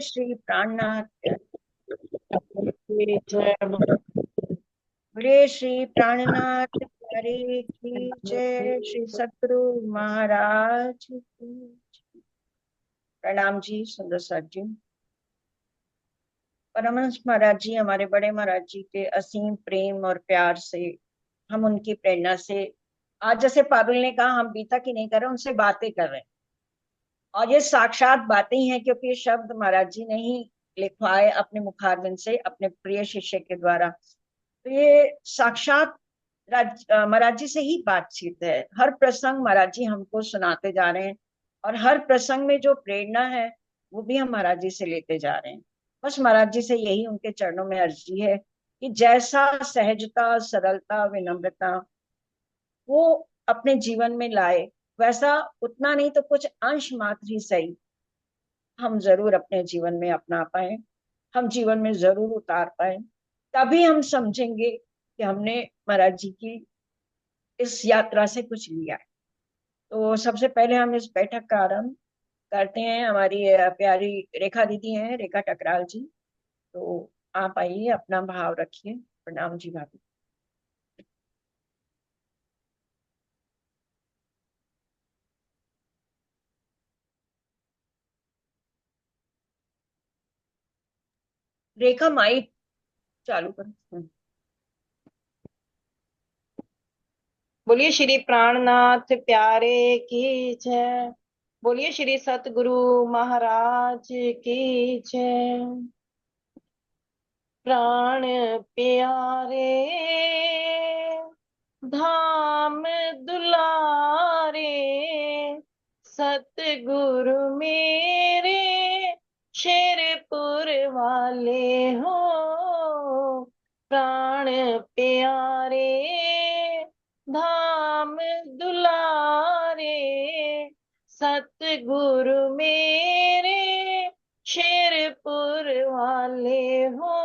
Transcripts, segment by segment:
श्री प्राणनाथ। की जय। बोले श्री प्राणनाथ प्यारे की जय। श्री सतगुरु महाराज की। प्रणाम जी सुंदर सर जी। परमहंस महाराज जी, हमारे बड़े महाराज जी के असीम प्रेम और प्यार से हम उनकी प्रेरणा से आज, जैसे पारुल ने कहा, हम बीता की नहीं कर रहे, उनसे बातें कर रहे हैं। और ये साक्षात बातें ही हैं, क्योंकि ये शब्द महाराज जी ने ही लिखवाए अपने मुखारबिंद से अपने प्रिय शिष्य के द्वारा। तो ये साक्षात महाराज जी से ही बातचीत है। हर प्रसंग महाराज जी हमको सुनाते जा रहे हैं, और हर प्रसंग में जो प्रेरणा है वो भी हम महाराज जी से लेते जा रहे हैं। बस महाराज जी से यही उनके चरणों में अर्जी है कि जैसा सहजता, सरलता, विनम्रता वो अपने जीवन में लाए, वैसा उतना नहीं तो कुछ अंश मात्र ही सही हम जरूर अपने जीवन में अपना पाए, हम जीवन में जरूर उतार पाए। तभी हम समझेंगे कि हमने महाराज जी की इस यात्रा से कुछ लिया है। तो सबसे पहले हम इस बैठक का आरंभ करते हैं। हमारी प्यारी रेखा दीदी हैं, रेखा टकराल जी। तो आप आइए, अपना भाव रखिए। प्रणाम जी भाभी। रेखा माइक चालू करो। बोलिए श्री प्राणनाथ प्यारे की जय। बोलिए श्री सतगुरु महाराज की जय। प्राण प्यारे धाम दुलारे, सतगुरु मेरे शेरपुर वाले हो। प्राण प्यारे धाम दुलारे, सतगुरु मेरे शेरपुर वाले हो।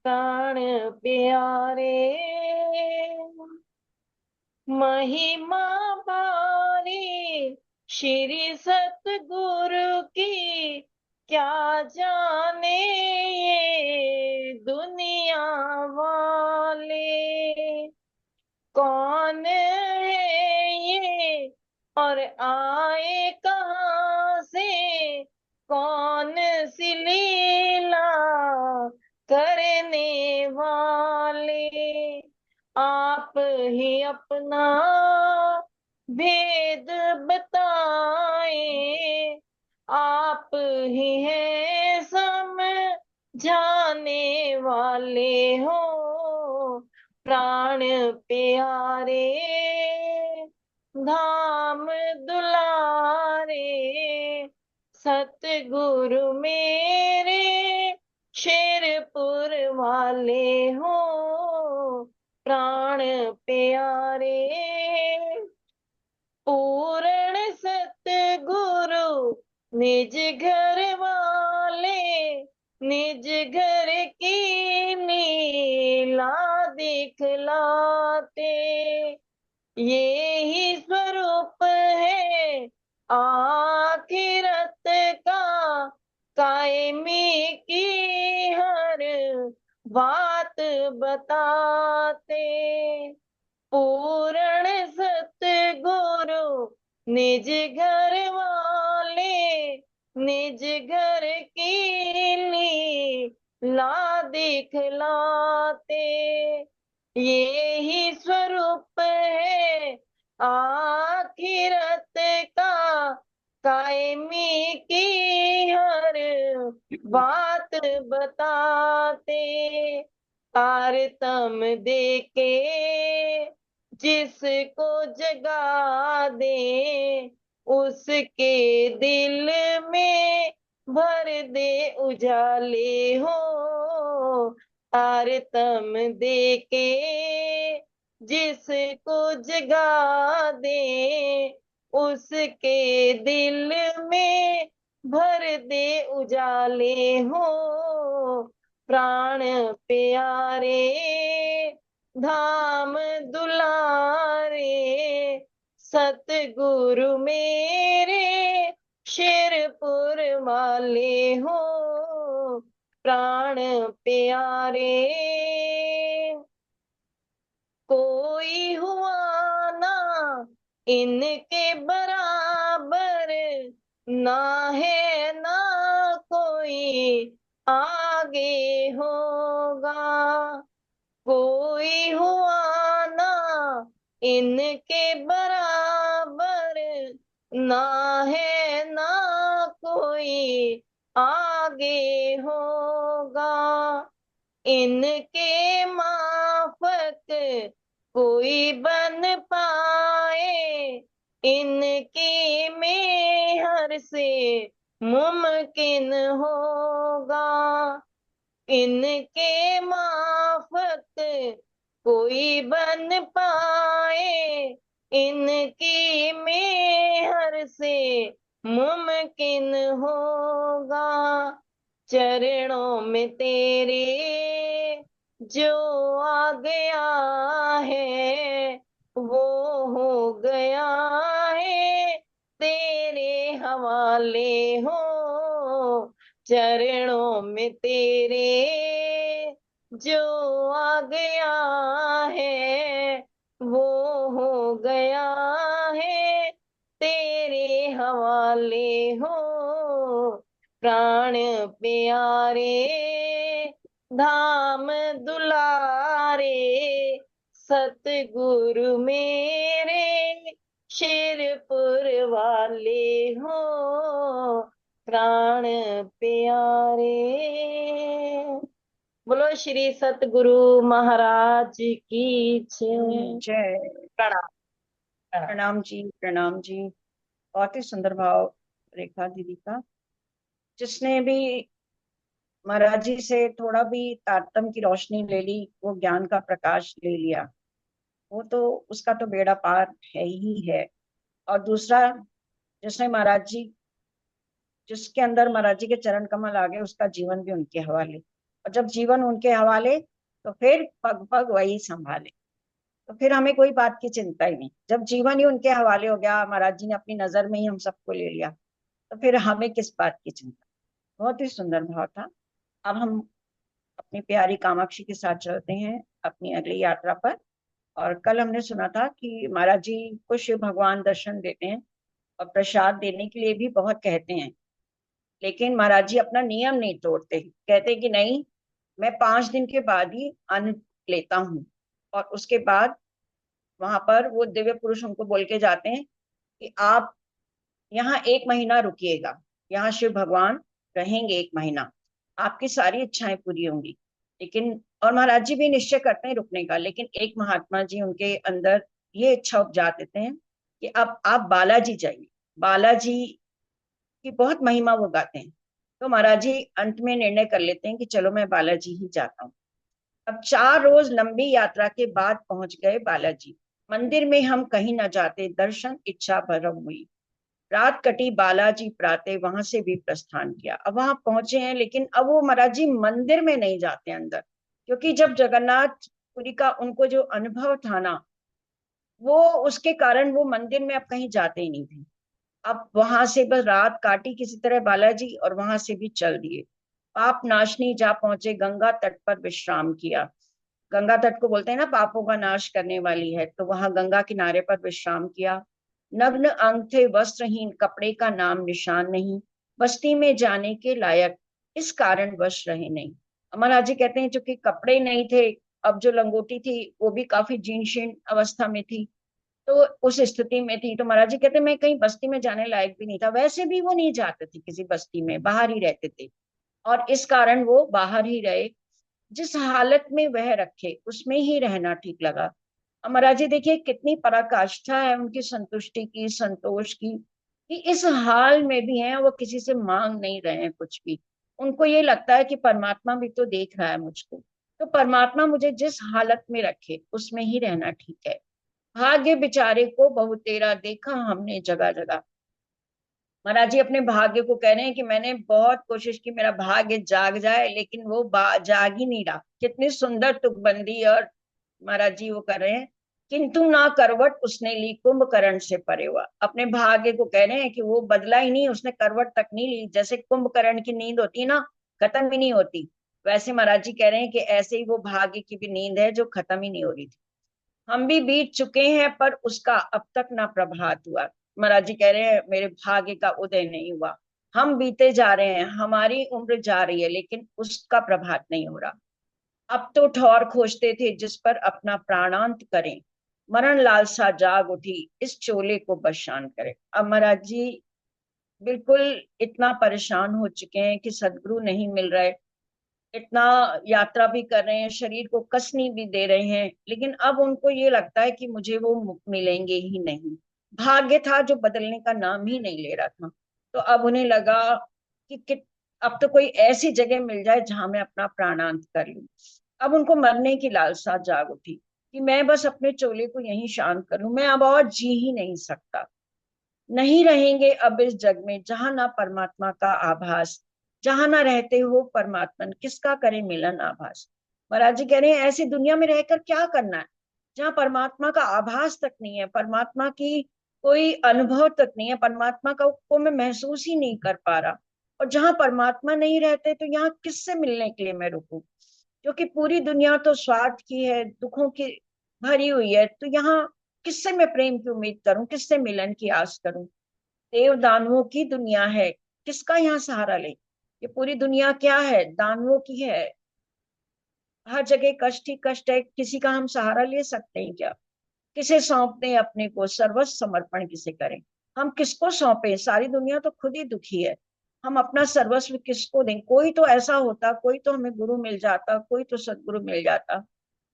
प्राण प्यारे महिमा बारी श्री सतगुरु की, क्या जाने ये दुनिया वाले। कौन है ये और आए कहाँ से, कौन सी लीला करने वाले। आप ही अपना भेद बताए, आप ही हैं समझाने वाले हो। प्राण प्यारे धाम दुलारे, सतगुरु मेरे शेरपुर वाले हो। प्राण प्यारे पूर्ण सतगुरु निज घर वाले, निज घर की लीला दिखलाते। ये ही स्वरूप है आखिरत का, कायमी की हर बात बताते। पूर्ण सतगुरु निज घर वाले, निज घर की लीला दिखलाते। ये ही स्वरूप है आखिरत का, कायमी की हर बात बताते। तारतम देके जिसको जगा दे, उसके दिल में भर दे उजाले हो। तारतम देके जिसको जगा दे, उसके दिल में भर दे उजाले हो। प्राण प्यारे धाम दुलारे, सतगुरु मेरे शेरपुर वाले हो प्राण प्यारे, कोई हुआ ना इनके बराबर, ना है ना कोई आगे होगा। कोई हुआ ना इनके बराबर, ना है ना कोई आगे होगा। इनके माफक कोई बन पाए, इनकी मेहर से मुमकिन होगा। इनके माफक कोई बन पाए, इनकी मेहर से मुमकिन होगा। चरणों में तेरे जो आ गया है, वो हो गया है तेरे हवाले हो। चरणों में तेरे जो आ गया है, वो हो गया है तेरे हवाले हो। प्राण प्यारे धाम दुलारे, सतगुरु मेरे शेरपुर वाले हो प्राण प्यारे। बोलो श्री सतगुरु महाराज की जय। जय। प्रणाम। प्रणाम। प्रणाम जी, प्रणाम जी। बहुत ही सुंदर भाव रेखा दीदी का। जिसने भी महाराज जी से थोड़ा भी तारतम्य की रोशनी ले ली, वो ज्ञान का प्रकाश ले लिया, वो तो उसका तो बेड़ा पार है ही है। और दूसरा, जिसने महाराज जी, जिसके अंदर महाराज जी के चरण कमल आ गए, उसका जीवन भी उनके हवाले। और जब जीवन उनके हवाले, तो फिर पग पग वही संभाले। तो फिर हमें कोई बात की चिंता ही नहीं। जब जीवन ही उनके हवाले हो गया, महाराज जी ने अपनी नजर में ही हम सबको ले लिया, तो फिर हमें किस बात की चिंता। बहुत ही सुंदर भाव था। अब हम अपनी प्यारी कामाक्षी के साथ चलते हैं अपनी अगली यात्रा पर। और कल हमने सुना था कि महाराज जी को शिव भगवान दर्शन देते हैं और प्रसाद देने के लिए भी बहुत कहते हैं। लेकिन महाराज जी अपना नियम नहीं तोड़ते, कहते कि नहीं, मैं 5 दिन के बाद ही अन्न लेता हूँ। और उसके बाद वहां पर वो दिव्य पुरुष उनको बोल के जाते हैं कि आप यहाँ 1 महीना रुकिएगा, यहाँ शिव भगवान रहेंगे 1 महीना, आपकी सारी इच्छाएं पूरी होंगी। लेकिन और महाराज जी भी निश्चय करते हैं रुकने का, लेकिन एक महात्मा जी उनके अंदर ये इच्छा उपजा देते हैं कि अब आप बालाजी जाइए। बालाजी की बहुत महिमा वो गाते हैं। तो महाराज जी अंत में निर्णय कर लेते हैं कि चलो मैं बालाजी ही जाता हूँ। अब 4 रोज लंबी यात्रा के बाद पहुंच गए बालाजी। मंदिर में हम कहीं न जाते, दर्शन इच्छा भरम हुई। रात कटी, बालाजी प्राते वहां से भी प्रस्थान किया। अब वहां पहुंचे हैं, लेकिन अब वो महाराज जी मंदिर में नहीं जाते अंदर, क्योंकि जब जगन्नाथपुरी का उनको जो अनुभव था ना, वो उसके कारण वो मंदिर में अब कहीं जाते ही नहीं थे। अब वहां से बस रात काटी किसी तरह बालाजी, और वहां से भी चल दिए। पाप नाशनी जा पहुंचे, गंगा तट पर विश्राम किया। गंगा तट को बोलते हैं ना, पापों का नाश करने वाली है, तो वहां गंगा किनारे पर विश्राम किया। नग्न अंग थे, वस्त्रहीन, कपड़े का नाम निशान नहीं, बस्ती में जाने के लायक, इस कारण वश रहे नहीं। महाराज जी कहते हैं चूंकि कपड़े नहीं थे, अब जो लंगोटी थी वो भी काफी जीर्ण शीर्ण अवस्था में थी, तो उस स्थिति में थी। तो महाराज जी कहते मैं कहीं बस्ती में जाने लायक भी नहीं था। वैसे भी वो नहीं जाते थे किसी बस्ती में, बाहर ही रहते थे, और इस कारण वो बाहर ही रहे। जिस हालत में वह रखे उसमें ही रहना ठीक लगा। अब महाराज जी देखिए कितनी पराकाष्ठा है उनकी संतुष्टि की, संतोष की, कि इस हाल में भी हैं, वो किसी से मांग नहीं रहे हैं कुछ भी। उनको ये लगता है कि परमात्मा भी तो देख रहा है मुझको, तो परमात्मा मुझे जिस हालत में रखे उसमें ही रहना ठीक है। भाग्य बेचारे को बहु तेरा देखा हमने जगह जगह। महाराज जी अपने भाग्य को कह रहे हैं कि मैंने बहुत कोशिश की मेरा भाग्य जाग जाए, लेकिन वो जाग ही नहीं रहा। कितनी सुंदर तुकबंदी और महाराज जी वो कर रहे हैं किंतु ना करवट उसने ली, कुंभकर्ण से परे हुआ। अपने भाग्य को कह रहे हैं कि वो बदला ही नहीं, उसने करवट तक नहीं ली। जैसे कुंभकर्ण की नींद होती है ना, खत्म ही नहीं होती, वैसे महाराज जी कह रहे हैं कि ऐसे ही वो भाग्य की भी नींद है जो खत्म ही नहीं हो रही थी। हम भी बीत चुके हैं पर उसका अब तक ना प्रभात हुआ। महाराज जी कह रहे हैं मेरे भाग्य का उदय नहीं हुआ। हम बीते जा रहे हैं, हमारी उम्र जा रही है, लेकिन उसका प्रभात नहीं हो रहा। अब तो ठौर खोजते थे जिस पर अपना प्राणांत करें, मरण लालसा जाग उठी, इस चोले को बशान करे। अब महाराज जी बिल्कुल इतना परेशान हो चुके हैं कि सदगुरु नहीं मिल रहे, इतना यात्रा भी कर रहे हैं, शरीर को कसनी भी दे रहे हैं, लेकिन अब उनको ये लगता है कि मुझे वो मिलेंगे ही नहीं। भाग्य था जो बदलने का नाम ही नहीं ले रहा था। तो अब उन्हें लगा कि अब तो कोई ऐसी जगह मिल जाए जहां मैं अपना प्राणांत कर लूं। अब उनको मरने की लालसा जाग उठी कि मैं बस अपने चोले को यहीं शांत कर लूं, मैं अब और जी ही नहीं सकता। नहीं रहेंगे अब इस जग में जहां ना परमात्मा का आभास, जहां ना रहते हो परमात्मन किसका करे मिलन आभास। महाराज जी कह रहे हैं ऐसी दुनिया में रहकर क्या करना है जहाँ परमात्मा का आभास तक नहीं है, परमात्मा की कोई अनुभव तक नहीं है, परमात्मा का को मैं महसूस ही नहीं कर पा रहा। और जहाँ परमात्मा नहीं रहते तो यहाँ किससे मिलने के लिए मैं रुकूं, क्योंकि पूरी दुनिया तो स्वार्थ की है, दुखों की भरी हुई है। तो यहाँ किससे मैं प्रेम की उम्मीद करूं, किससे मिलन की आस करूं। देव दानवों की दुनिया है, किसका यहाँ सहारा ले। ये पूरी दुनिया क्या है, दानवों की है। हर जगह कष्ट ही कष्ट है, किसी का हम सहारा ले सकते हैं क्या। किसे सौंप दें अपने को, सर्वस्व समर्पण किसे करें। हम किसको सौंपे, सारी दुनिया तो खुद ही दुखी है। हम अपना सर्वस्व किसको दें। कोई तो ऐसा होता, कोई तो हमें गुरु मिल जाता, कोई तो सदगुरु मिल जाता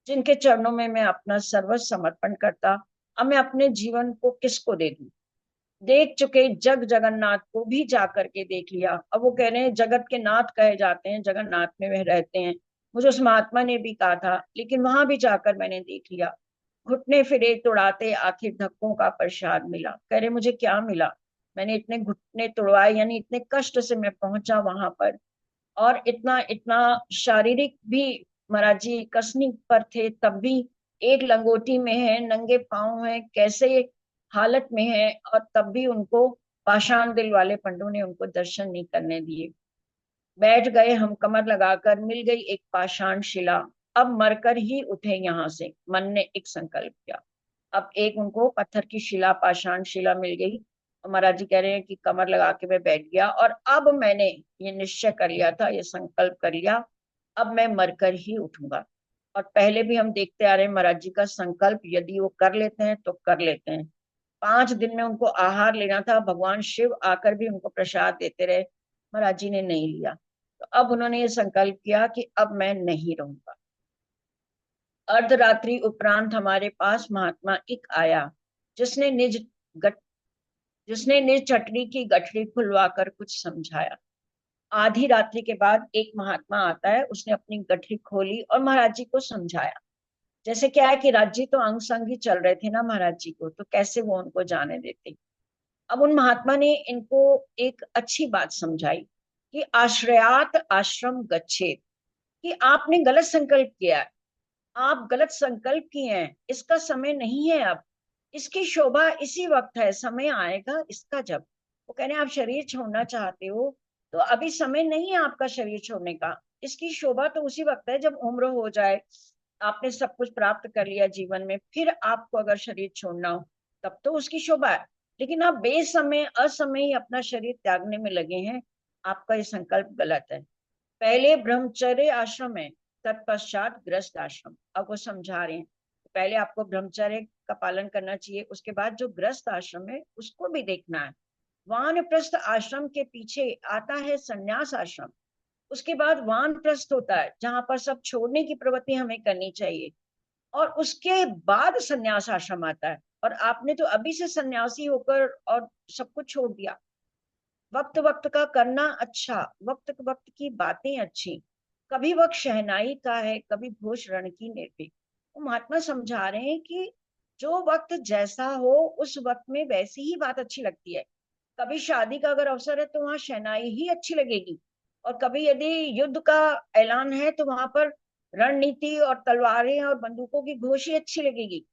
जिनके चरणों में मैं अपना सर्वस्व समर्पण करता। अब मैं अपने जीवन को किसको दे दूं। देख चुके जग जगन्नाथ को भी जा करके देख लिया। अब वो कह रहे हैं जगत के नाथ कहे जाते हैं, जगन्नाथ में वह रहते हैं। मुझे उस महात्मा ने भी कहा था, लेकिन वहां भी जाकर मैंने देख लिया। घुटने फिरे तुड़ाते आखिर धक्कों का प्रसाद मिला। कह रहे मुझे क्या मिला, मैंने इतने घुटने तुड़वाए, यानी इतने कष्ट से मैं पहुंचा वहां पर। और इतना इतना शारीरिक भी महाराज जी कसनी पर थे तब भी, एक लंगोटी में है, नंगे पांव है, कैसे हालत में है, और तब भी उनको पाषाण दिल वाले पंडों ने उनको दर्शन नहीं करने दिए। बैठ गए हम कमर लगाकर, मिल गई एक पाषाण शिला, अब मरकर ही उठे यहाँ से, मन ने एक संकल्प किया। अब एक उनको पत्थर की शिला, पाषाण शिला मिल गई। और महाराज जी कह रहे हैं कि कमर लगा के मैं बैठ गया, और अब मैंने ये निश्चय कर लिया था, ये संकल्प कर लिया, अब मैं मरकर ही उठूंगा। और पहले भी हम देखते आ रहे हैं महाराज जी का संकल्प यदि वो कर लेते हैं तो कर लेते हैं। 5 दिन में उनको आहार लेना था, भगवान शिव आकर भी उनको प्रसाद देते रहे, महाराज जी ने नहीं लिया। तो अब उन्होंने ये संकल्प किया कि अब मैं नहीं रहूंगा। अर्धरात्रि उपरांत हमारे पास महात्मा एक आया, जिसने निज गट जिसने निज चटनी की गठरी खुलवा कर कुछ समझाया। आधी रात्रि के बाद एक महात्मा आता है, उसने अपनी गठरी खोली और महाराज जी को समझाया। जैसे क्या है कि राज्य तो अंग संग ही चल रहे थे ना महाराज जी को, तो कैसे वो उनको जाने देते। अब उन महात्मा ने इनको एक अच्छी बात समझाई कि आश्रयात आश्रम गच्छेत, कि आपने गलत संकल्प किया है, आप गलत संकल्प किए हैं, इसका समय नहीं है अब। इसकी शोभा इसी वक्त है, समय आएगा इसका जब। वो कह रहे हैं आप शरीर छोड़ना चाहते हो तो अभी समय नहीं है आपका शरीर छोड़ने का। इसकी शोभा तो उसी वक्त है जब उम्र हो जाए, आपने सब कुछ प्राप्त कर लिया जीवन में, फिर आपको अगर शरीर छोड़ना हो तब तो उसकी शोभा है। लेकिन आप बेसमय असमय ही अपना शरीर त्यागने में लगे हैं, आपका ये संकल्प गलत है। पहले ब्रह्मचर्य आश्रम है, तत्पश्चात गृहस्थ आश्रम। अब वो समझा रहे हैं पहले आपको ब्रह्मचर्य का पालन करना चाहिए, उसके बाद जो गृहस्थ आश्रम है उसको भी देखना है। वानप्रस्थ आश्रम के पीछे आता है संन्यास आश्रम, उसके बाद वानप्रस्थ होता है जहां पर सब छोड़ने की प्रवृत्ति हमें करनी चाहिए, और उसके बाद संन्यास आश्रम आता है। और आपने तो अभी से सन्यासी होकर और सब कुछ छोड़ दिया। वक्त वक्त का करना अच्छा, वक्त वक्त की बातें अच्छी। कभी वक्त शहनाई का है, कभी घोष रण की निर्भीक। वो महात्मा समझा रहे हैं कि जो वक्त जैसा हो उस वक्त में वैसी ही बात अच्छी लगती है। कभी शादी का अगर अवसर है तो वहां शहनाई ही अच्छी लगेगी, और कभी यदि युद्ध का ऐलान है तो वहां पर रणनीति और तलवारें और बंदूकों की घोष ही अच्छी लगेगी।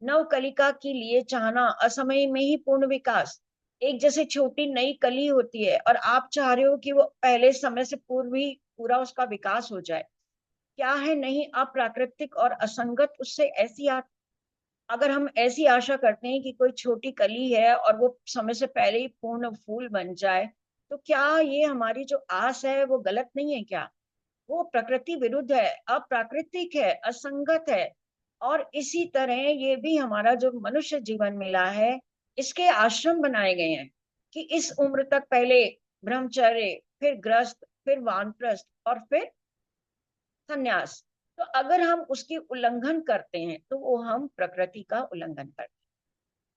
नव कलिका के लिए चाहना, असमय में ही पूर्ण विकास। एक जैसे छोटी नई कली होती है और आप चाह रहे हो कि वो पहले समय से पूर्व ही पूरा उसका विकास हो जाए। क्या है नहीं अप्राकृतिक और असंगत उससे ऐसी अगर हम ऐसी आशा करते हैं कि कोई छोटी कली है और वो समय से पहले ही पूर्ण फूल बन जाए, तो क्या ये हमारी जो आस है वो गलत नहीं है क्या? वो प्रकृति विरुद्ध है, अप्राकृतिक है, असंगत है। और इसी तरह ये भी हमारा जो मनुष्य जीवन मिला है, इसके आश्रम बनाए गए हैं कि इस उम्र तक पहले ब्रह्मचर्य, फिर गृहस्थ, फिर वानप्रस्थ और फिर संन्यास। तो अगर हम उसकी उल्लंघन करते हैं तो वो हम प्रकृति का उल्लंघन करते हैं।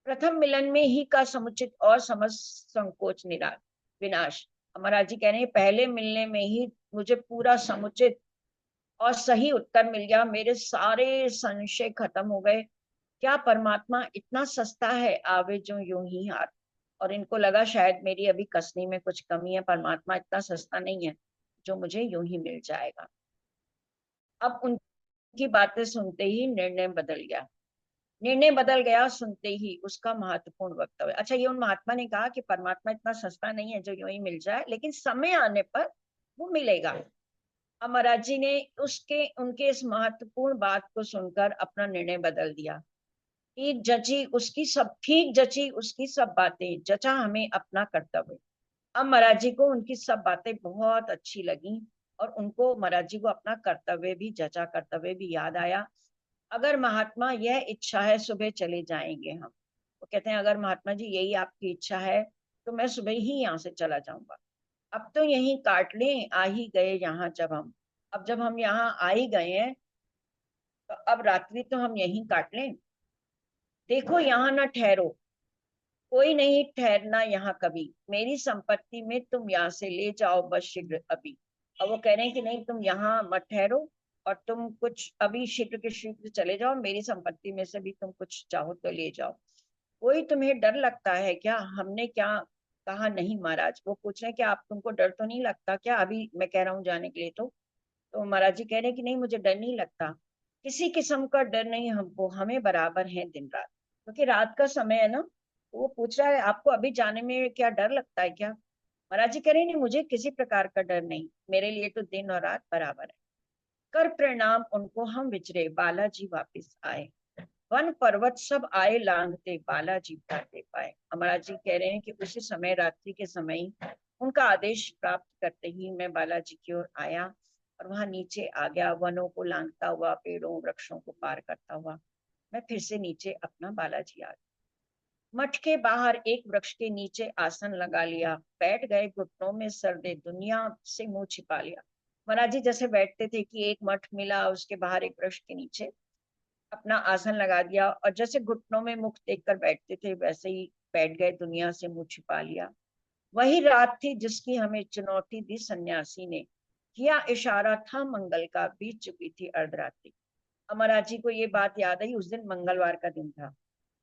प्रथम मिलन में ही का समुचित और समस्त संकोच निराश विनाश। महाराज जी कह रहे हैं पहले मिलने में ही मुझे पूरा समुचित और सही उत्तर मिल गया, मेरे सारे संशय खत्म हो गए। क्या परमात्मा इतना सस्ता है, आवे जो यूं ही हाथ। और इनको लगा शायद मेरी अभी कसनी में कुछ कमी है, परमात्मा इतना सस्ता नहीं है जो मुझे यूं ही मिल जाएगा। अब उनकी बातें सुनते ही निर्णय बदल गया। निर्णय बदल गया सुनते ही उसका महत्वपूर्ण वक्तव्य। अच्छा, ये उन महात्मा ने कहा कि परमात्मा इतना सस्ता नहीं है जो यूं ही मिल जाए, लेकिन समय आने पर वो मिलेगा। अब महाराज जी ने उसके उनके इस महत्वपूर्ण बात को सुनकर अपना निर्णय बदल दिया। ठीक जची उसकी सब बातें, जचा हमें अपना कर्तव्य। अब महाराज जी को उनकी सब बातें बहुत अच्छी लगी और उनको महाराज जी को अपना कर्तव्य भी जचा, कर्तव्य भी याद आया। अगर महात्मा यह इच्छा है सुबह चले जाएंगे हम। वो कहते हैं अगर महात्मा जी यही आपकी इच्छा है तो मैं सुबह ही यहाँ से चला जाऊंगा। अब तो यहीं काट लें, आ ही गए यहाँ जब हम। अब जब हम यहाँ आ ही गए हैं तो अब रात्रि तो हम यहीं काट लें। देखो यहाँ ना ठहरो, कोई नहीं ठहरना यहाँ कभी। मेरी संपत्ति में तुम यहाँ से ले जाओ बस शीघ्र अभी। अब वो कह रहे हैं कि नहीं तुम यहाँ मत ठहरो और तुम कुछ अभी शीघ्र के शीघ्र चले जाओ, मेरी संपत्ति में से भी तुम कुछ चाहो तो ले जाओ। कोई तुम्हें डर लगता है क्या? हमने क्या कहा नहीं महाराज। वो पूछ रहे हैं कि आप तुमको डर तो नहीं लगता क्या अभी मैं कह रहा हूँ जाने के लिए? तो महाराज जी कह रहे हैं कि नहीं मुझे डर नहीं लगता, किसी किस्म का डर नहीं हमको, हमें बराबर है दिन रात। क्योंकि रात का समय है ना, तो वो पूछ रहा है आपको अभी जाने में क्या डर लगता है क्या? महाराज जी कह रहे हैं नहीं मुझे किसी प्रकार का डर नहीं, मेरे लिए तो दिन और रात बराबर है। कर प्रणाम उनको हम विचरे, बालाजी वापिस आए। वन पर्वत सब आए लांघते, बालाजी पाते पाए। महाराज जी कह रहे हैं कि उसी समय रात्रि के समय ही उनका आदेश प्राप्त करते ही मैं बालाजी की ओर आया और वहां नीचे आ गया, वनों को लांघता हुआ, पेड़ों वृक्षों को पार करता हुआ मैं फिर से नीचे अपना बालाजी आ गया। मठ के बाहर एक वृक्ष के नीचे आसन लगा लिया, बैठ गए, घुटनों में सर दे दुनिया से मुंह छिपा लिया। महाराज जी जैसे बैठते थे कि एक मठ मिला, उसके बाहर एक वृक्ष के नीचे अपना आसन लगा दिया और जैसे घुटनों में मुख देखकर बैठते थे वैसे ही बैठ गए, दुनिया से मुंह छिपा लिया। वही रात थी जिसकी हमें चुनौती दी सन्यासी ने, किया इशारा था मंगल का, बीत चुकी थी अर्धरात्रि। अमराज जी को ये बात याद आई, उस दिन मंगलवार का दिन था।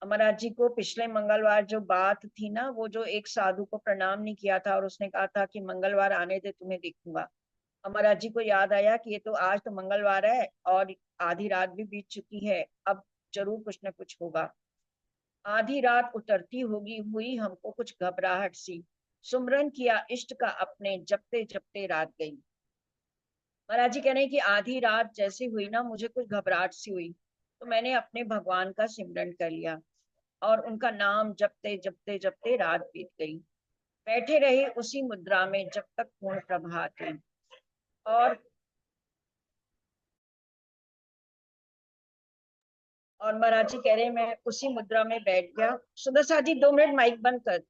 अमरनाथ जी को पिछले मंगलवार जो बात थी ना, वो जो एक साधु को प्रणाम नहीं किया था और उसने कहा था कि मंगलवार आने दे तुम्हें देखूंगा। अमरनाथ जी को याद आया कि ये तो आज तो मंगलवार है और आधी रात भी बीत चुकी है, अब जरूर कुछ न कुछ होगा। आधी रात उतरती होगी, हुई हमको कुछ घबराहट सी, सुमरन किया इष्ट का अपने, जपते जपते रात गई। महाराज जी कह रहे हैं कि आधी रात जैसी हुई ना, मुझे कुछ घबराहट सी हुई, तो मैंने अपने भगवान का सिमरन कर लिया और उनका नाम जपते जपते जपते रात बीत गई। बैठे रहे उसी मुद्रा में जब तक पूर्ण प्रभात हुई। और और महाराज जी कह रहे हैं मैं उसी मुद्रा में बैठ गया। सुदर्शन जी 2 मिनट माइक बंद कर।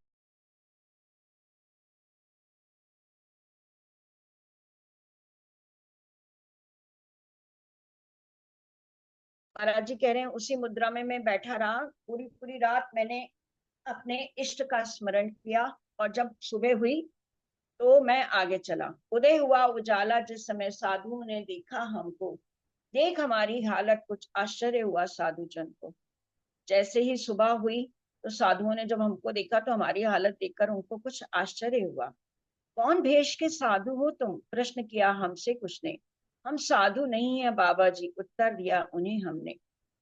महाराज जी कह रहे हैं उसी मुद्रा में मैं बैठा रहा, पूरी पूरी रात मैंने अपने इष्ट का स्मरण किया। और जब सुबह हुई तो मैं आगे चला। उदय हुआ उजाला जिस समय साधुओं ने देखा हमको, देख हमारी हालत कुछ आश्चर्य हुआ साधु जन को। जैसे ही सुबह हुई तो साधुओं ने जब हमको देखा तो हमारी हालत देखकर उनको कुछ आश्चर्य हुआ। कौन भेष के साधु हो तुम? प्रश्न किया हमसे कुछ ने। हम साधु नहीं है बाबा जी, उत्तर दिया उन्हें हमने।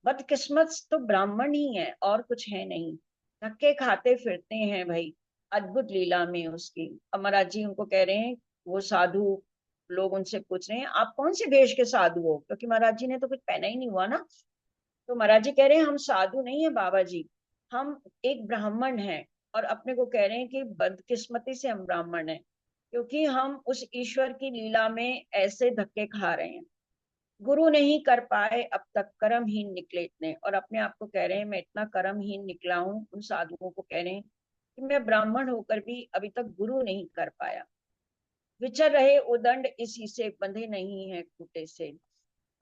बदकिस्मत तो ब्राह्मण ही है और कुछ है नहीं, धक्के खाते फिरते हैं भाई। अद्भुत लीला में उसकी। अब महाराज जी उनको कह रहे हैं, वो साधु लोग उनसे पूछ रहे हैं आप कौन से देश के साधु हो, क्योंकि महाराज जी ने तो कुछ पहना ही नहीं हुआ ना। तो महाराज जी कह रहे हैं हम साधु नहीं है बाबा जी, हम एक ब्राह्मण हैं। और अपने को कह रहे हैं कि बदकिस्मती से हम ब्राह्मण हैं, क्योंकि हम उस ईश्वर की लीला में ऐसे धक्के खा रहे हैं। गुरु नहीं कर पाए अब तक, कर्महीन निकले इतने। और अपने आप को कह रहे हैं मैं इतना कर्महीन निकला हूँ। उन साधुओं को कह रहे हैं कि मैं ब्राह्मण होकर भी अभी तक गुरु नहीं कर पाया। विचर रहे उदंड इसी से, बंधे नहीं है खूंटे से।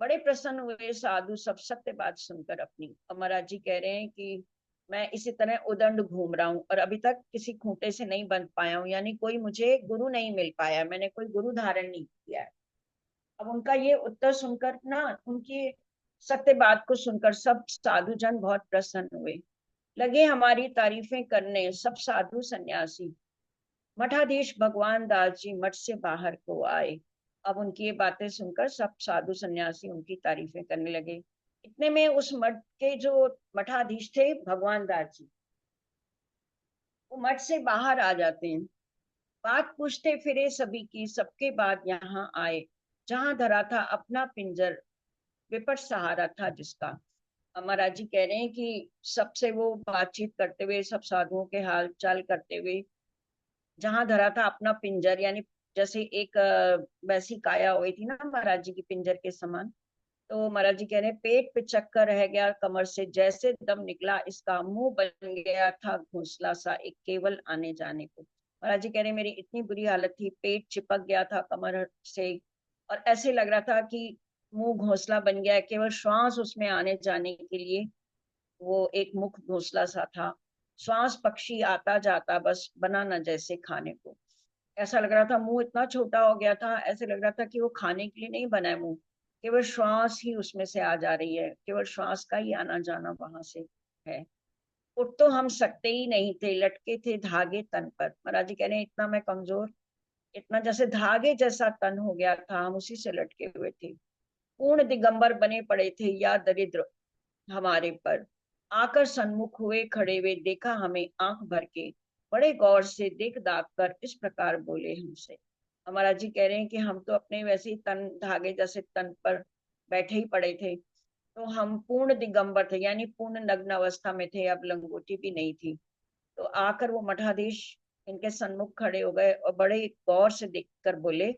बड़े प्रसन्न हुए साधु सब सत्य बात सुनकर अपनी। और महाराज जी कह रहे हैं कि मैं इसी तरह उदंड घूम रहा हूँ और अभी तक किसी खूंटे से नहीं बंध पाया हूँ, यानी कोई मुझे गुरु नहीं मिल पाया, मैंने कोई गुरु धारण नहीं किया है। अब उनका ये उत्तर सुनकर ना, उनकी सत्य बात को सुनकर सब साधु जन बहुत प्रसन्न हुए, लगे हमारी तारीफें करने सब साधु सन्यासी। मठाधीश भगवान दास जी मठ से बाहर को आए। अब उनकी ये बातें सुनकर सब साधु सन्यासी उनकी तारीफें करने लगे। इतने में उस मठ के जो मठाधीश थे भगवान दास जी, वो मठ से बाहर आ जाते हैं। बात पूछते फिरे सभी की, सबके बाद यहाँ आए, जहां धरा था अपना पिंजर, विपट सहारा था जिसका। महाराज जी कह रहे हैं कि सबसे वो बातचीत करते हुए, सब साधुओं के हाल चाल करते हुए, जहां धरा था अपना पिंजर, यानी जैसे एक वैसी काया हुई थी ना महाराज जी की पिंजर के समान। तो महाराज जी कह रहे हैं पेट पे चक्कर रह गया कमर से, जैसे दम निकला इसका, मुंह बन गया था घोंसला सा एक, केवल आने जाने को। महाराज जी कह रहे हैं मेरी इतनी बुरी हालत थी, पेट चिपक गया था कमर से, और ऐसे लग रहा था कि मुंह घोंसला बन गया है, केवल श्वास उसमें आने जाने के लिए वो एक मुख घोंसला सा था। श्वास पक्षी आता जाता बस, बना न जैसे खाने को। ऐसा लग रहा था मुंह इतना छोटा हो गया था, ऐसे लग रहा था कि वो खाने के लिए नहीं बना है मुंह, केवल श्वास ही उसमें से आ जा रही है, केवल श्वास का ही आना जाना वहां से है। उठ तो हम सकते ही नहीं थे, लटके थे धागे तन पर। महाराज जी कह रहे हैं इतना मैं कमजोर, इतना जैसे धागे जैसा तन हो गया था, हम उसी से लटके हुए थे। पूर्ण दिगंबर बने पड़े थे या दरिद्र हमारे पर। आकर सन्मुख हुए खड़े हुए, देखा हमें आंख भर के, बड़े गौर से देख दाख कर इस प्रकार बोले हमसे। हमारा जी कह रहे हैं कि हम तो अपने वैसे ही तन धागे जैसे तन पर बैठे ही पड़े थे। तो हम पूर्ण दिगंबर थे, यानी पूर्ण नग्न अवस्था में थे, अब लंगोटी भी नहीं थी। तो आकर वो मठाधीश इनके सन्मुख खड़े हो गए और बड़े गौर से देखकर बोले,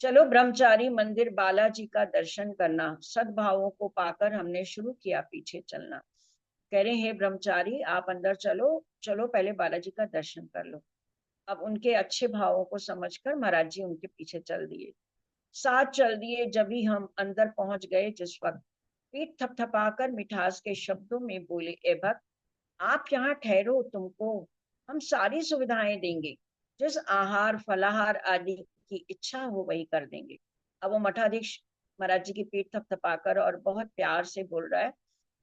चलो ब्रह्मचारी मंदिर बालाजी का दर्शन करना। सद्भावों को पाकर हमने शुरू किया पीछे चलना। कह रहे हैं ब्रह्मचारी आप अंदर चलो, चलो पहले बालाजी का दर्शन कर लो। अब उनके अच्छे भावों को समझकर महाराज जी उनके पीछे चल दिए, साथ चल दिए। जब ही हम अंदर पहुंच गए जिस वक्त, पीठ थपथपाकर मिठास के शब्दों में बोले, ए भक्त आप यहाँ ठहरो, तुमको हम सारी सुविधाएं देंगे, जिस आहार फलाहार आदि की इच्छा हो वही कर देंगे। अब वो मठाधीश महाराज जी की पीठ थपथपाकर और बहुत प्यार से बोल रहा है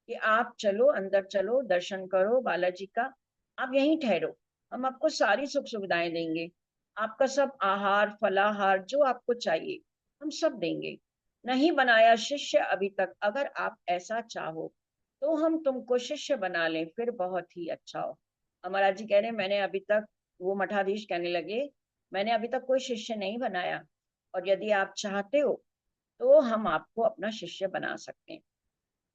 कि आप चलो अंदर चलो, दर्शन करो बालाजी का, आप यहीं ठहरो, हम आपको सारी सुख सुविधाएं देंगे। आपका सब आहार फलाहार जो आपको चाहिए हम सब देंगे। नहीं बनाया शिष्य अभी तक, अगर आप ऐसा चाहो तो हम तुमको शिष्य बना लें, फिर बहुत ही अच्छा हो। महाराज जी कह रहे हैं मैंने अभी तक, वो मठाधीश कहने लगे, मैंने अभी तक कोई शिष्य नहीं बनाया, और यदि आप चाहते हो तो हम आपको अपना शिष्य बना सकते हैं।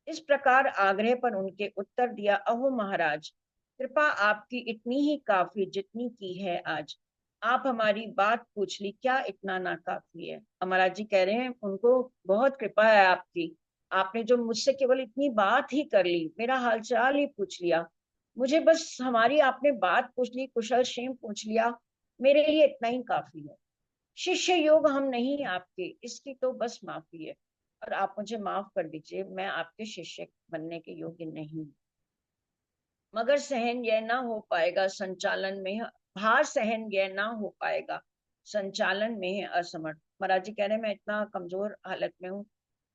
इस प्रकार आग्रह पर उनके उत्तर दिया, अहो महाराज कृपा आपकी इतनी ही काफी जितनी की है आज। आप हमारी बात पूछ ली, क्या इतना ना काफी है। महाराज जी कह रहे हैं उनको बहुत कृपा है आपकी, आपने जो मुझसे केवल इतनी बात ही कर ली, मेरा हालचाल ही पूछ लिया, मुझे बस हमारी आपने बात पूछ ली, कुशल क्षेम पूछ लिया, मेरे लिए इतना ही काफी है। शिष्य योग हम नहीं आपके, इसकी तो बस माफी है, और आप मुझे माफ कर दीजिए, मैं आपके शिष्य बनने के योग्य नहीं। मगर सहन यह ना हो पाएगा संचालन में, भार सहन यह ना हो पाएगा संचालन में है असमर्थ। महाराज जी कह रहे हैं मैं इतना कमजोर हालत में हूँ,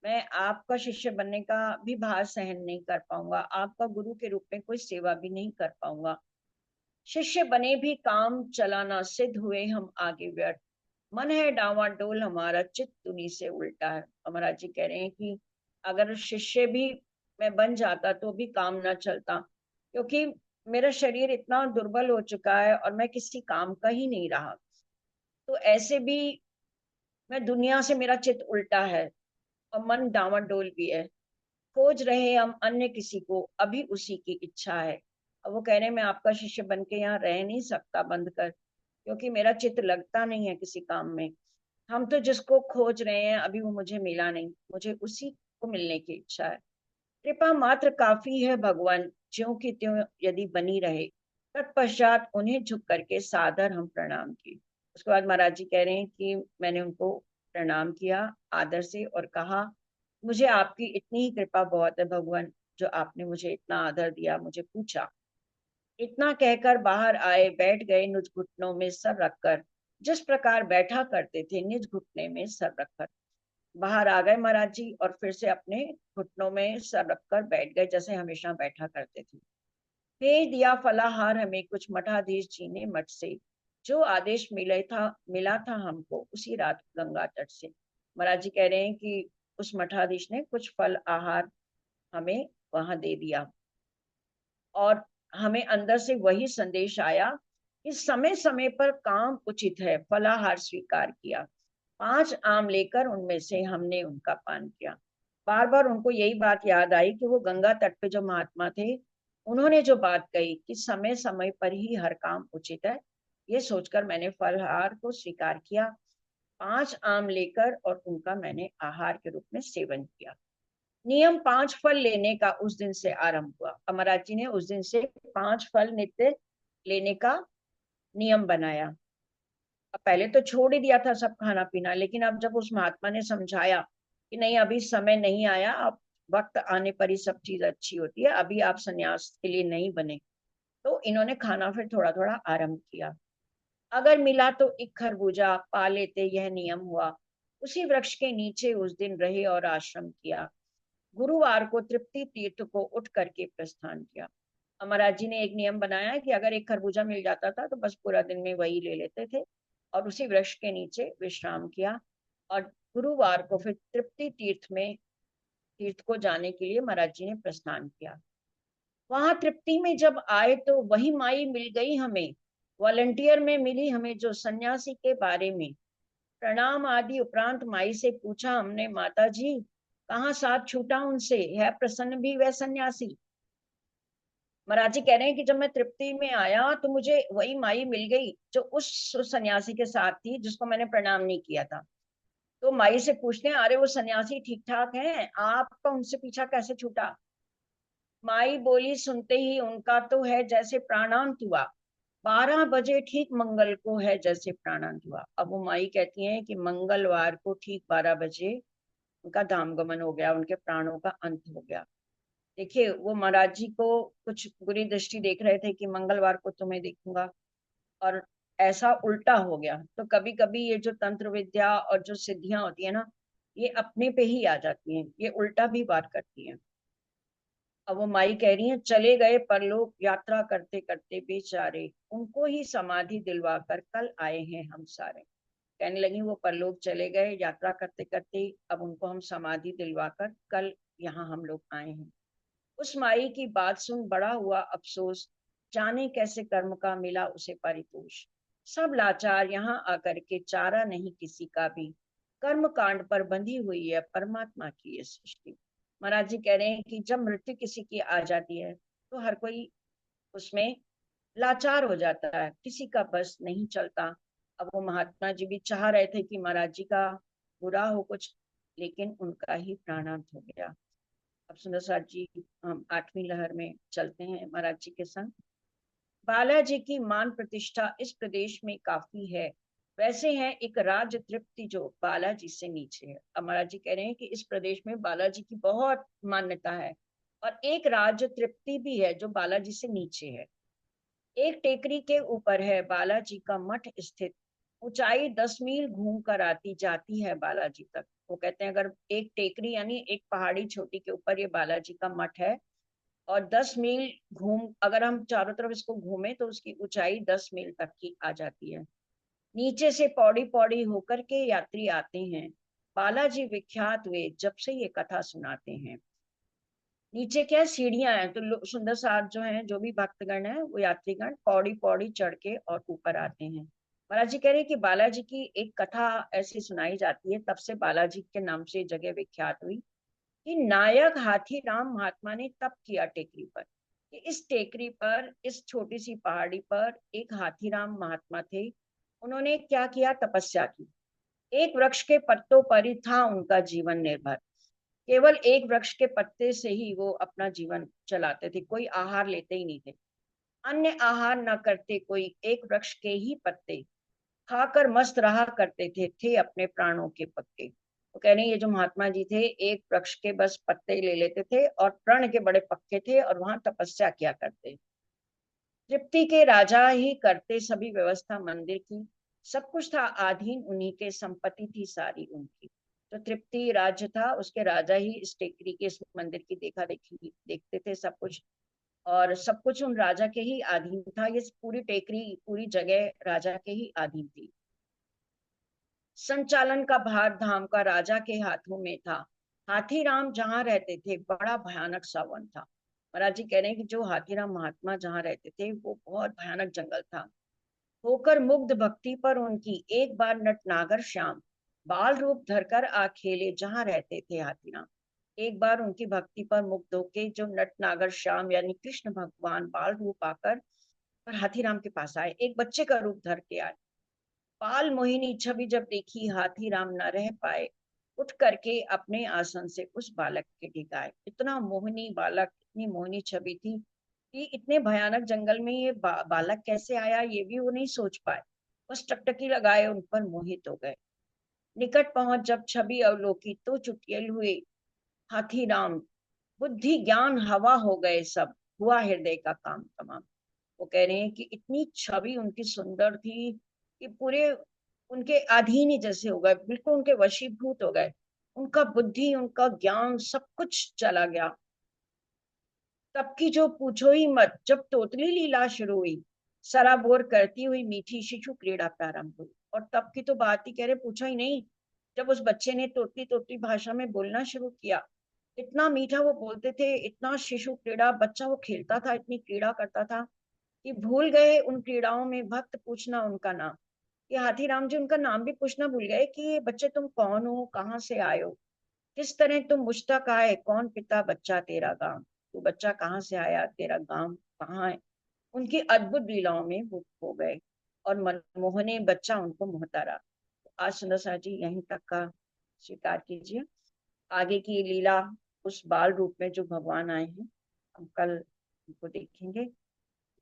मैं आपका शिष्य बनने का भी भार सहन नहीं कर पाऊंगा, आपका गुरु के रूप में कोई सेवा भी नहीं कर पाऊंगा। शिष्य बने भी काम चलाना, सिद्ध हुए हम आगे व्यर्थ। मन है डावाडोल हमारा, चित्त तुनी से उल्टा है। महाराज जी कह रहे हैं कि अगर शिष्य भी मैं बन जाता तो भी काम ना चलता, क्योंकि मेरा शरीर इतना दुर्बल हो चुका है और मैं किसी काम का ही नहीं रहा। तो ऐसे भी मैं दुनिया से, मेरा चित्त उल्टा है और मन डामाडोल भी है। खोज रहे हम अन्य किसी को, अभी उसी की इच्छा है। अब वो कह रहे हैं मैं आपका शिष्य बन के यहाँ रह नहीं सकता बंद कर, क्योंकि मेरा चित्त लगता नहीं है किसी काम में। हम तो जिसको खोज रहे हैं अभी वो मुझे मिला नहीं, मुझे उसी को मिलने की इच्छा है। कृपा मात्र काफी है भगवान, ज्यों की त्यों यदि बनी रहे। तत्पश्चात उन्हें झुक करके सादर हम प्रणाम किए। उसके बाद महाराज जी कह रहे हैं कि मैंने उनको प्रणाम किया आदर से और कहा, मुझे आपकी इतनी ही कृपा बहुत है भगवान, जो आपने मुझे इतना आदर दिया, मुझे पूछा। इतना कहकर बाहर आए, बैठ गए निज घुटनों में सर रखकर, जिस प्रकार बैठा करते थे निज घुटने में सर रखकर। बाहर आ गए महाराज जी और फिर से अपने घुटनों में सर रखकर बैठ गए, जैसे हमेशा बैठा करते थे। भेज दिया फलाहार हमें कुछ मठाधीश जी ने मठ से, जो आदेश मिला था हमको उसी रात गंगा तट से। महाराज जी कह रहे हैं कि उस मठाधीश ने कुछ फल आहार हमें वहां दे दिया, और हमें अंदर से वही संदेश आया कि समय समय पर काम उचित है, फलाहार स्वीकार किया। 5 आम लेकर उनमें से हमने उनका पान किया। बार बार उनको यही बात याद आई कि वो गंगा तट पे जो महात्मा थे, उन्होंने जो बात कही कि समय समय पर ही हर काम उचित है, ये सोचकर मैंने फलाहार को स्वीकार किया। 5 आम लेकर और उनका मैंने आहार के रूप में सेवन किया। नियम 5 फल लेने का उस दिन से आरंभ हुआ। अमराज जी ने उस दिन से 5 फल नित्य लेने का नियम बनाया। अब पहले तो छोड़ ही दिया था सब खाना पीना, लेकिन अब जब उस महात्मा ने समझाया कि नहीं अभी समय नहीं आया, अब वक्त आने पर ही सब चीज अच्छी होती है, अभी आप संन्यास के लिए नहीं बने, तो इन्होंने खाना फिर थोड़ा थोड़ा आरंभ किया। अगर मिला तो एक खरबूजा पा लेते, यह नियम हुआ। उसी वृक्ष के नीचे उस दिन रहे और आश्रम किया। गुरुवार को तृप्ति तीर्थ को उठ करके प्रस्थान किया। अमराज जी ने एक नियम बनाया कि अगर एक खरबूजा मिल जाता था तो बस पूरा दिन में वही ले लेते थे, और उसी वृक्ष के नीचे विश्राम किया। और गुरुवार को फिर तृप्ति तीर्थ को जाने के लिए महाराज जी ने प्रस्थान किया। वहां तृप्ति में जब आए तो वही माई मिल गई हमें, वॉलंटियर में मिली हमें, जो सन्यासी के बारे में। प्रणाम आदि उपरांत माई से पूछा हमने, माता जी कहाँ साथ छूटा उनसे, है प्रसन्न भी वह सन्यासी। महाराज जी कह रहे हैं कि जब मैं तृप्ति में आया तो मुझे वही माई मिल गई जो उस सन्यासी के साथ थी जिसको मैंने प्रणाम नहीं किया था। तो माई से पूछते हैं, अरे वो सन्यासी ठीक ठाक हैं, आपका उनसे पीछा कैसे छूटा। माई बोली, सुनते ही उनका तो है जैसे प्राणांत हुआ। 12 बजे ठीक मंगल को है जैसे प्राणांत हुआ। अब वो माई कहती हैं कि मंगलवार को ठीक 12 बजे उनका धाम गमन हो गया, उनके प्राणों का अंत हो गया। देखिए वो महाराज जी को कुछ बुरी दृष्टि देख रहे थे कि मंगलवार को तुम्हें देखूंगा, और ऐसा उल्टा हो गया। तो कभी कभी ये जो तंत्र विद्या और जो सिद्धियां होती है ना, ये अपने पे ही आ जाती हैं, ये उल्टा भी बात करती हैं। अब वो माई कह रही हैं, चले गए परलोक यात्रा करते करते बेचारे, उनको ही समाधि दिलवा कर कल आए हैं हम सारे। कहने लगी वो परलोक चले गए यात्रा करते करते, अब उनको हम समाधि दिलवा कर कल यहाँ हम लोग आए हैं। उस माई की बात सुन बड़ा हुआ अफसोस, जाने कैसे कर्म का मिला उसे परितोष। सब लाचार यहाँ आकर के चारा नहीं किसी का भी, कर्म कांड पर बंधी हुई है परमात्मा की ये सृष्टि। महाराज जी कह रहे हैं कि जब मृत्यु किसी की आ जाती है तो हर कोई उसमें लाचार हो जाता है, किसी का बस नहीं चलता। अब वो महात्मा जी भी चाह रहे थे कि महाराज जी का बुरा हो कुछ, लेकिन उनका ही प्राणांत हो गया। अब सुंदर साथ जी, हम 8वीं लहर में चलते हैं महाराज जी के संग। बालाजी की मान प्रतिष्ठा इस प्रदेश में काफी है, वैसे हैं एक राज तृप्ति जो बालाजी से नीचे है। अब महाराज जी कह रहे हैं कि इस प्रदेश में बालाजी की बहुत मान्यता है, और एक राज तृप्ति भी है जो बालाजी से नीचे है। एक टेकरी के ऊपर है बालाजी का मठ स्थित, ऊंचाई 10 मील घूम कर आती जाती है बालाजी तक। वो कहते हैं अगर एक टेकरी यानी एक पहाड़ी छोटी के ऊपर ये बालाजी का मठ है, और 10 मील घूम अगर हम चारों तरफ इसको घूमे तो उसकी ऊंचाई 10 मील तक की आ जाती है। नीचे से पौड़ी पौड़ी होकर के यात्री आते हैं, बालाजी विख्यात वे जब से ये कथा सुनाते हैं। नीचे क्या है, सीढ़ियां हैं, तो सुंदर साथ जो है, जो भी भक्तगण है, वो यात्रीगण पौड़ी पौड़ी चढ़ के और ऊपर आते हैं। महाराज जी कह रहे हैं कि बालाजी की एक कथा ऐसी सुनाई जाती है, तब से बालाजी के नाम से जगह विख्यात हुई, कि नायक हाथी राम महात्मा ने तप किया टेकरी पर। कि इस टेकरी पर, इस छोटी सी पहाड़ी पर एक हाथी राम महात्मा थे। उन्होंने क्या किया, तपस्या की। एक वृक्ष के पत्तों पर ही था उनका जीवन निर्भर। केवल एक वृक्ष के पत्ते से ही वो अपना जीवन चलाते थे, कोई आहार लेते ही नहीं थे, अन्य आहार न करते कोई, एक वृक्ष के ही पत्ते खाकर मस्त रहा करते थे अपने प्राणों के पक्के। तो कह रहे हैं ये जो महात्मा जी थे, एक वृक्ष के बस पत्ते ले लेते थे और प्रण के बड़े पक्के थे, और वहां तपस्या किया करते। तृप्ति के राजा ही करते सभी व्यवस्था मंदिर की, सब कुछ था आधीन उन्हीं के, संपत्ति थी सारी उनकी। तो तृप्ति राज्य था, उसके राजा ही इस टेकरी के, इस मंदिर की देखा देखी देखते थे सब कुछ, और सब कुछ उन राजा के ही अधीन था। ये पूरी टेकरी, पूरी जगह राजा के ही अधीन थी। संचालन का भार धाम का राजा के हाथों में था। हाथी राम जहाँ रहते थे बड़ा भयानक सा वन था। महाराज जी कह रहे हैं कि जो हाथीराम महात्मा जहाँ रहते थे वो बहुत भयानक जंगल था। होकर मुग्ध भक्ति पर उनकी, एक बार नटनागर श्याम बाल रूप धरकर आ खेले जहाँ रहते थे हाथीराम। एक बार उनकी भक्ति पर मुग्ध होके जो नटनागर श्याम यानी कृष्ण भगवान बाल रूप आकर पर हाथीराम के पास आए, एक बच्चे का रूप धर के आए। बाल मोहिनी छवि जब देखी हाथी राम न रह पाए, उठ करके अपने आसन से उस बालक के टिकाए। इतना मोहिनी बालक, इतनी मोहिनी छवि थी कि इतने भयानक जंगल में ये बालक कैसे आया ये भी वो नहीं सोच पाए। बस टकटकी लगाए उन पर मोहित हो गए। निकट पहुंच जब छवि अवलोकी तो चुटियल हुए हाथी राम, बुद्धि ज्ञान हवा हो गए सब, हुआ हृदय का काम तमाम। वो कह रहे हैं कि इतनी छवि उनकी सुंदर थी कि पूरे उनके अधीन ही जैसे हो गए, बिल्कुल उनके वशीभूत हो गए। उनका बुद्धि, उनका ज्ञान सब कुछ चला गया। तब की जो पूछो ही मत, जब तोतली लीला शुरू हुई, सराबोर करती हुई मीठी शिशु क्रीड़ा प्रारंभ हुई। और तब की तो बात ही कह रहे, पूछो ही नहीं। जब उस बच्चे ने तोतली तोतली भाषा में बोलना शुरू किया, इतना मीठा वो बोलते थे, इतना शिशु क्रीड़ा, बच्चा वो खेलता था, इतनी क्रीड़ा करता था कि भूल गए उन क्रीड़ाओं में भक्त पूछना उनका नाम। ये हाथीराम जी उनका नाम भी पूछना भूल गए कि ये बच्चे तुम कौन हो, कहाँ से आए हो, किस तरह तुम मुझ तक आए, कौन पिता बच्चा तेरा गांव, तू बच्चा कहाँ से आया, तेरा गांव कहाँ है। उनकी अद्भुत लीलाओं में वो खो गए और मनमोहने बच्चा उनको मोहता रहा। आज सुंदर साहब जी यहीं तक का स्वीकार कीजिए। आगे की लीला उस बाल रूप में जो भगवान आए हैं, हम कल उनको देखेंगे,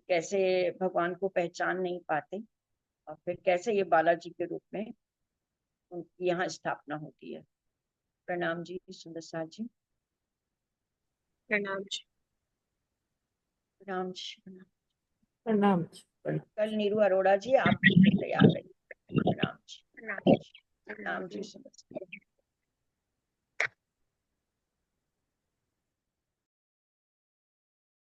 कैसे भगवान को पहचान नहीं पाते और फिर कैसे ये बालाजी के रूप में उनकी यहाँ स्थापना होती है। प्रणाम जी सुंदर साथ जी। प्रणाम जी। प्रणाम जी प्रणाम। प्रणाम जी। कल नीरू अरोड़ा जी आप भी तैयार रहिए। प्रणाम जी। प्रणाम। प्रणाम जी सुंदर साथ।